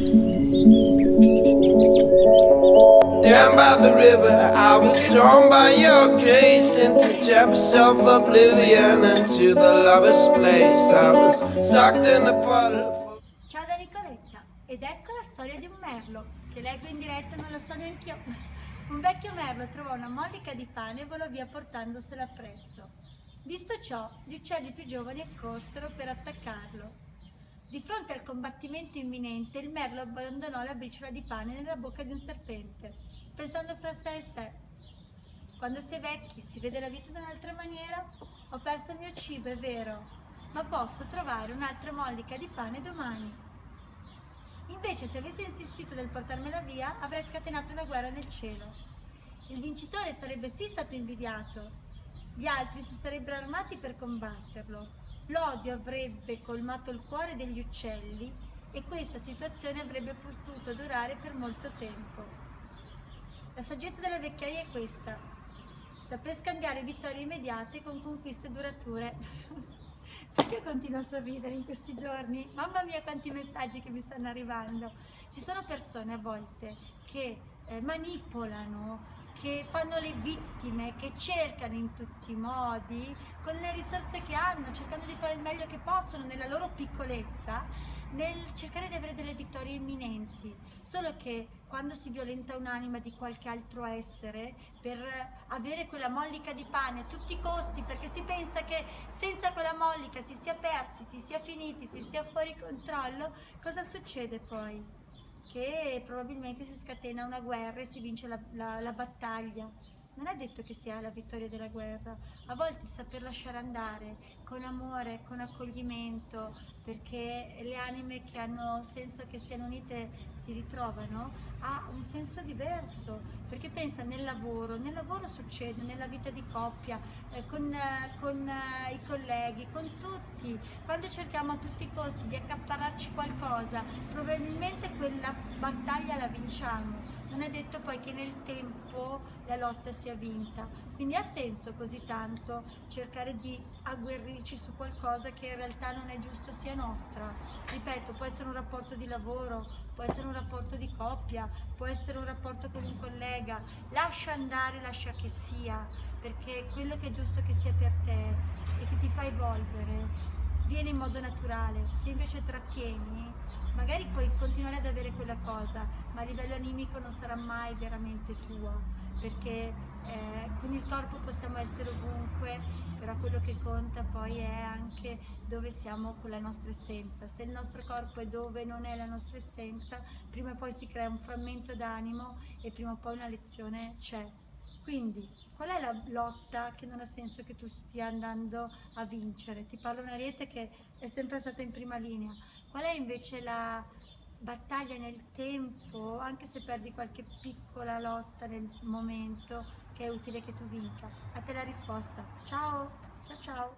Down by the river, I was drawn by your grace into depths of oblivion, into the lover's place. I was stuck in a puddle. Ciao da Nicoletta, ed ecco la storia di un merlo, che leggo in diretta, non lo so neanch'io. Un vecchio merlo trovò una mollica di pane e volò via portandosela appresso. Visto ciò, gli uccelli più giovani accorsero per attaccarlo. Di fronte al combattimento imminente, il merlo abbandonò la briciola di pane nella bocca di un serpente, pensando fra sé e sé: quando si è vecchi si vede la vita in un'altra maniera. Ho perso il mio cibo, è vero, ma posso trovare un'altra mollica di pane domani. Invece, se avessi insistito nel portarmela via, avrei scatenato una guerra nel cielo. Il vincitore sarebbe sì stato invidiato, gli altri si sarebbero armati per combatterlo. L'odio avrebbe colmato il cuore degli uccelli e questa situazione avrebbe potuto durare per molto tempo. La saggezza della vecchiaia è questa: saper scambiare vittorie immediate con conquiste durature. Perché continuo a sorridere in questi giorni? Mamma mia, quanti messaggi che mi stanno arrivando. Ci sono persone a volte che manipolano, che fanno le vittime, che cercano in tutti i modi, con le risorse che hanno, cercando di fare il meglio che possono nella loro piccolezza, nel cercare di avere delle vittorie imminenti. Solo che quando si violenta un'anima di qualche altro essere per avere quella mollica di pane a tutti i costi, perché si pensa che senza quella mollica si sia persi, si sia finiti, si sia fuori controllo, cosa succede poi? Che probabilmente si scatena una guerra e si vince la battaglia. Non è detto che sia la vittoria della guerra, a volte saper lasciare andare con amore, con accoglimento, perché le anime che hanno senso che siano unite si ritrovano, ha un senso diverso, perché pensa nel lavoro succede, nella vita di coppia, con i colleghi, con tutti, quando cerchiamo a tutti i costi di accaparrarci qualcosa, probabilmente quella battaglia la vinciamo. Non è detto poi che nel tempo la lotta sia vinta, quindi ha senso così tanto cercare di agguerrirci su qualcosa che in realtà non è giusto sia nostra. Ripeto, può essere un rapporto di lavoro, può essere un rapporto di coppia, può essere un rapporto con un collega. Lascia andare, lascia che sia, perché quello che è giusto che sia per te e che ti fa evolvere viene in modo naturale. Se invece trattieni, magari puoi continuare ad avere quella cosa, ma a livello animico non sarà mai veramente tua, perché con il corpo possiamo essere ovunque, però quello che conta poi è anche dove siamo con la nostra essenza. Se il nostro corpo è dove non è la nostra essenza, prima o poi si crea un frammento d'animo e prima o poi una lezione c'è. Quindi, qual è la lotta che non ha senso che tu stia andando a vincere? Ti parlo una Ariete che è sempre stata in prima linea. Qual è invece la battaglia nel tempo, anche se perdi qualche piccola lotta nel momento, che è utile che tu vinca? A te la risposta. Ciao, ciao ciao.